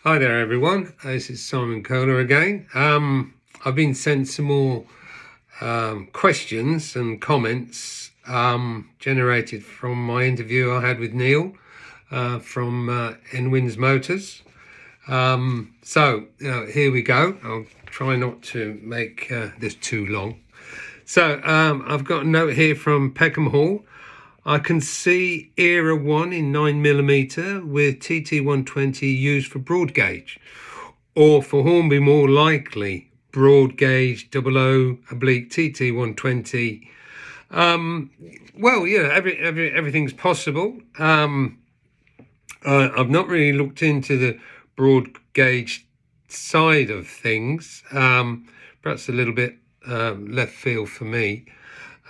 Hi there, everyone. This is Simon Kohler again. I've been sent some more questions and comments generated from my interview I had with Neil from Enwins Motors. Here we go. I'll try not to make this too long. So I've got a note here from Peckham Hall. I can see Era 1 in 9mm with TT120 used for broad gauge, or for Hornby more likely broad gauge 00/oblique TT120. Everything's possible. I've not really looked into the broad gauge side of things. Perhaps a little bit left field for me,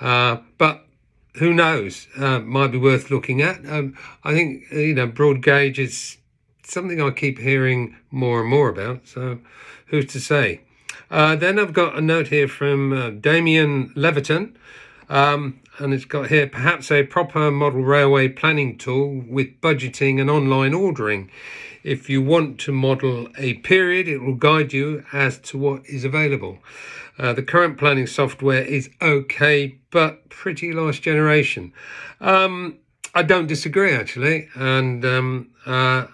but who knows? Might be worth looking at. I think broad gauge is something I keep hearing more and more about. So, who's to say? Then I've got a note here from Damien Leverton, and it's got here perhaps a proper model railway planning tool with budgeting and online ordering. If you want to model a period, it will guide you as to what is available. The current planning software is okay, but pretty last generation. I don't disagree, actually, and I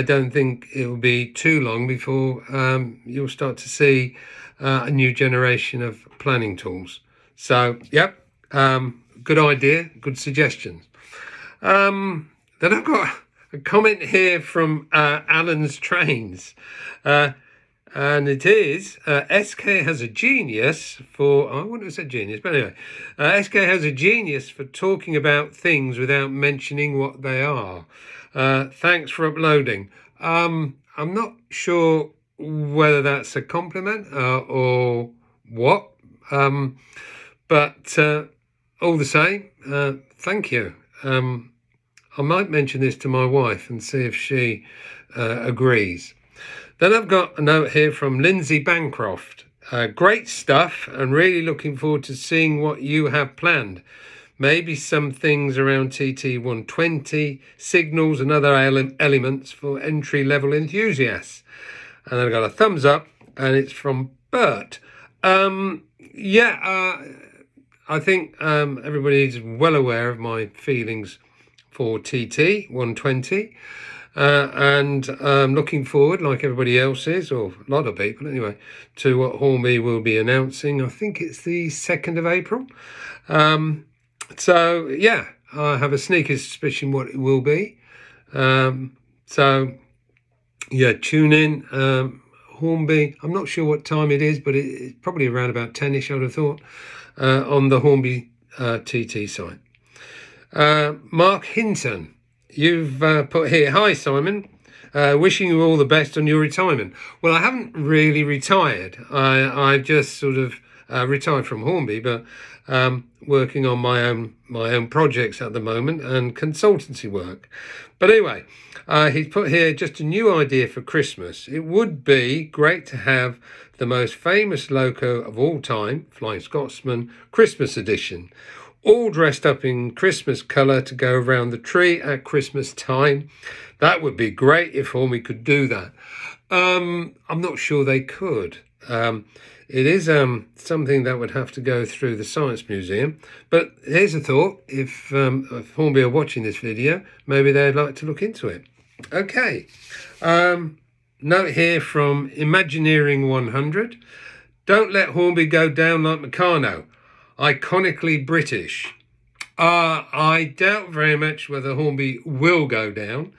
don't think it will be too long before you'll start to see a new generation of planning tools. So, yep, good idea, good suggestions. Then I've got a comment here from Alan's Trains. And it is, SK has a genius for, I wouldn't have said genius, but anyway, SK has a genius for talking about things without mentioning what they are. Thanks for uploading. I'm not sure whether that's a compliment or what, but all the same, thank you. I might mention this to my wife and see if she agrees. Then I've got a note here from Lindsay Bancroft. Great stuff, and really looking forward to seeing what you have planned. Maybe some things around TT120, signals and other elements for entry-level enthusiasts. And then I've got a thumbs up, and it's from Bert. I think everybody's well aware of my feelings for TT120. And looking forward, like everybody else is, or a lot of people anyway, to what Hornby will be announcing. I think it's the 2nd of April. I have a sneaky suspicion what it will be. Tune in. Hornby, I'm not sure what time it is, but it's probably around about 10ish, I'd have thought, on the Hornby TT site. Mark Hinton. You've put here, hi Simon, wishing you all the best on your retirement. Well, I haven't really retired. I've just sort of retired from Hornby, but working on my own projects at the moment and consultancy work. But anyway, he's put here just a new idea for Christmas. It would be great to have the most famous loco of all time, Flying Scotsman, Christmas edition, all dressed up in Christmas colour to go around the tree at Christmas time. That would be great if Hornby could do that. I'm not sure they could. It is something that would have to go through the Science Museum. But here's a thought. If Hornby are watching this video, maybe they'd like to look into it. Okay. Note here from Imagineering 100. Don't let Hornby go down like Meccano. Iconically British. I doubt very much whether Hornby will go down.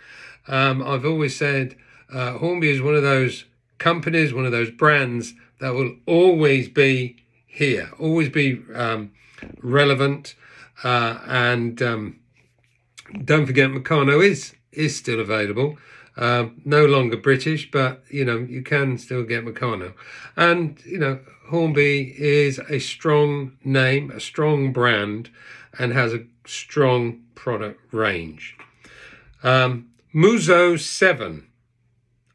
I've always said Hornby is one of those companies, one of those brands that will always be here, always be relevant. And don't forget, Meccano is still available. No longer British, but you can still get Meccano. And Hornby is a strong name, a strong brand, and has a strong product range. Muzo 7,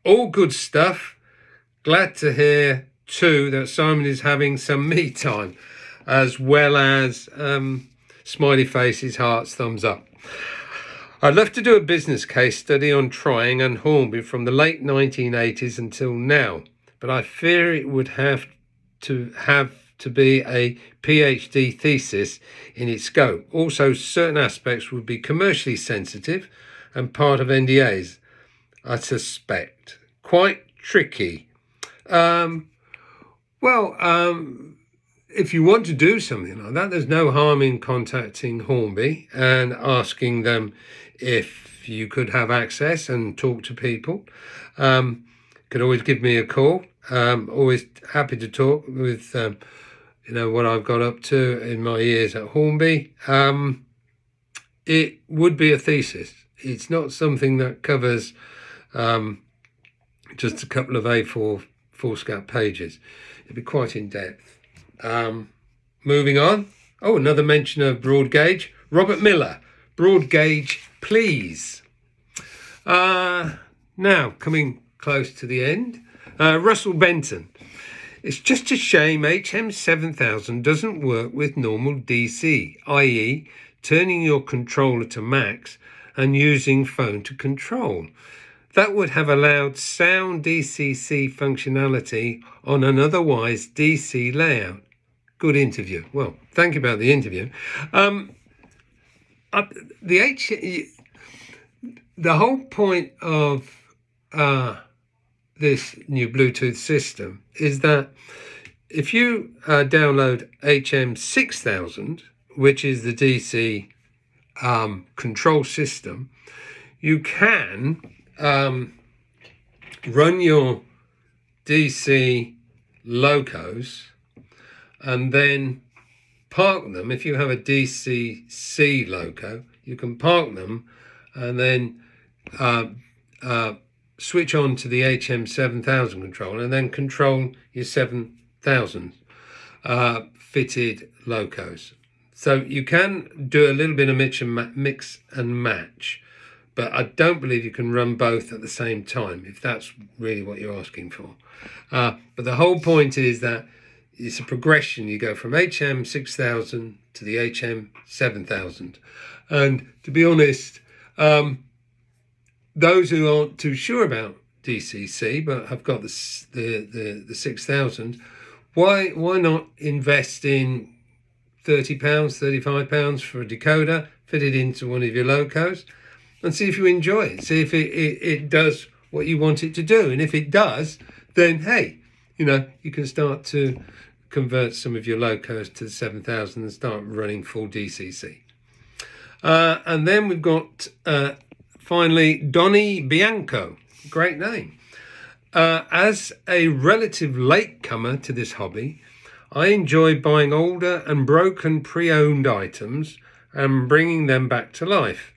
all good stuff. Glad to hear too that Simon is having some me time, as well as smiley faces, hearts, thumbs up. I'd love to do a business case study on trying and Hornby from the late 1980s until now, but I fear it would have to be a PhD thesis in its scope. Also, certain aspects would be commercially sensitive and part of NDAs, I suspect. Quite tricky. If you want to do something like that, there's no harm in contacting Hornby and asking them if you could have access and talk to people. Could always give me a call. Always happy to talk with what I've got up to in my years at Hornby. It would be a thesis. It's not something that covers just a couple of A4 foolscap pages. It'd be quite in depth. Moving on. Oh, another mention of broad gauge. Robert Miller, broad gauge, please. Now, coming close to the end. Russell Benton. It's just a shame HM7000 doesn't work with normal DC, i.e. turning your controller to max and using phone to control. That would have allowed sound DCC functionality on an otherwise DC layout. Good interview. Well, thank you about the interview. The whole point of this new Bluetooth system is that if you download HM6000, which is the DC control system, you can run your DC locos and then park them. If you have a DCC loco, you can park them and then switch on to the HM7000 controller and then control your 7000 fitted locos. So you can do a little bit of mix and match, but I don't believe you can run both at the same time, if that's really what you're asking for. But the whole point is that it's a progression. You go from HM6000 to the HM7000. And to be honest, those who aren't too sure about DCC but have got the 6000, why not invest in £30, £35 for a decoder, fit it into one of your locos, and see if you enjoy it. See if it does what you want it to do. And if it does, then hey, you can start to convert some of your locos to the 7000 and start running full DCC. And then we've got finally Donny Bianco. Great name. As a relative latecomer to this hobby, I enjoy buying older and broken pre-owned items and bringing them back to life.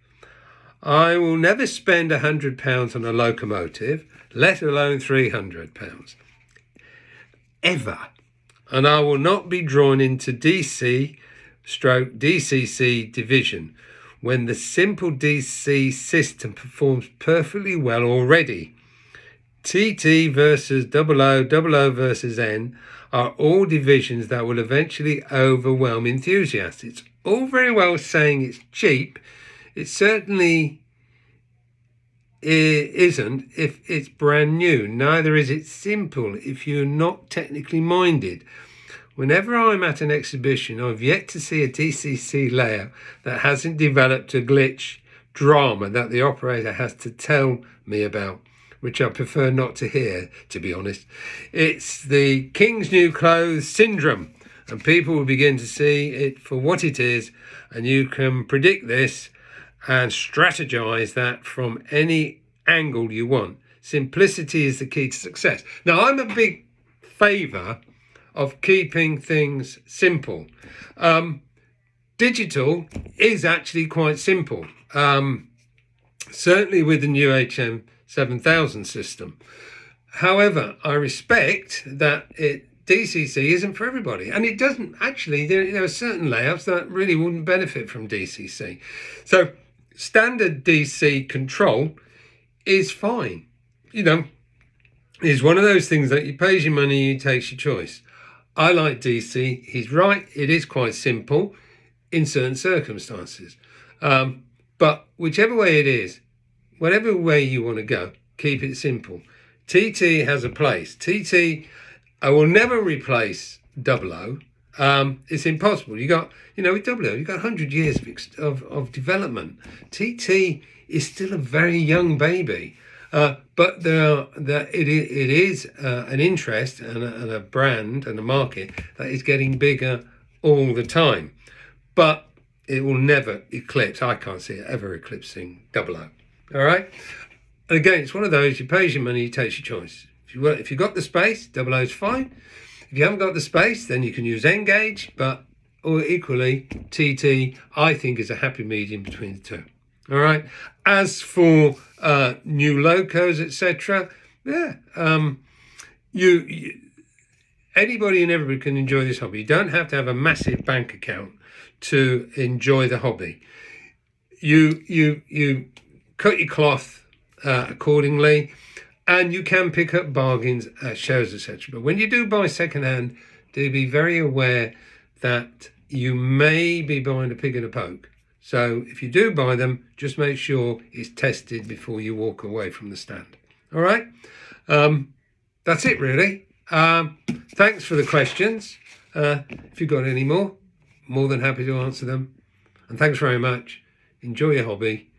I will never spend £100 on a locomotive, let alone £300. Ever. And I will not be drawn into DC/DCC division when the simple DC system performs perfectly well already. TT versus 00, 00 versus N are all divisions that will eventually overwhelm enthusiasts. It's all very well saying it's cheap. It certainly isn't if it's brand new. Neither is it simple if you're not technically minded. Whenever I'm at an exhibition, I've yet to see a DCC layout that hasn't developed a glitch drama that the operator has to tell me about, which I prefer not to hear, to be honest. It's the King's New Clothes syndrome, and people will begin to see it for what it is, and you can predict this and strategize that from any angle you want. Simplicity is the key to success. Now, I'm a big favor of keeping things simple. Digital is actually quite simple, certainly with the new HM7000 system. However, I respect that DCC isn't for everybody, and it doesn't actually. There are certain layouts that really wouldn't benefit from DCC. So standard DC control is fine. It's one of those things that you pays your money, you takes your choice. I like DC. He's right. It is quite simple in certain circumstances. But But whichever way it is, whatever way you want to go, keep it simple. TT has a place. TT, I will never replace 00. It's impossible. You got, with 00, you got 100 years of development. TT is still a very young baby, but it is an interest and a brand and a market that is getting bigger all the time. But it will never eclipse. I can't see it ever eclipsing 00. All right. And again, it's one of those, you pay your money, you take your choice. If you've got the space, 00 is fine. If you haven't got the space, then you can use Engage, or equally, TT, I think, is a happy medium between the two. All right. As for new locos, etc., anybody and everybody can enjoy this hobby. You don't have to have a massive bank account to enjoy the hobby. You cut your cloth accordingly, and you can pick up bargains at shows, etc. But when you do buy secondhand, do be very aware that you may be buying a pig in a poke. So if you do buy them, just make sure it's tested before you walk away from the stand. All right, that's it really. Thanks for the questions. If you've got any more than happy to answer them. And thanks very much. Enjoy your hobby.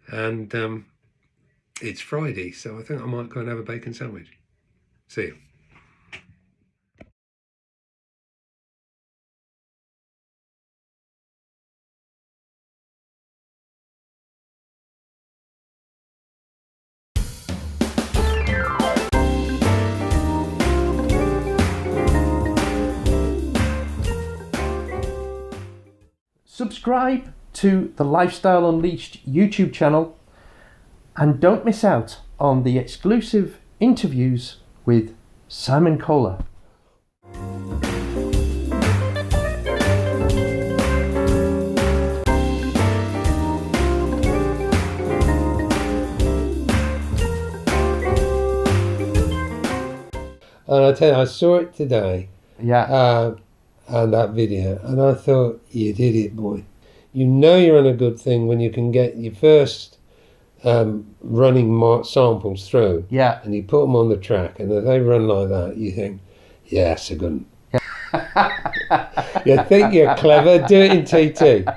And it's Friday, so I think I might go and have a bacon sandwich. See you. Subscribe to the Lifestyle Unleashed YouTube channel and don't miss out on the exclusive interviews with Simon Kohler. And I tell you, I saw it today. Yeah. And that video, and I thought, you did it, boy. You're on a good thing when you can get your first running samples through. Yeah. And you put them on the track, and if they run like that, you think, yeah, that's a good one. You think you're clever, do it in TT.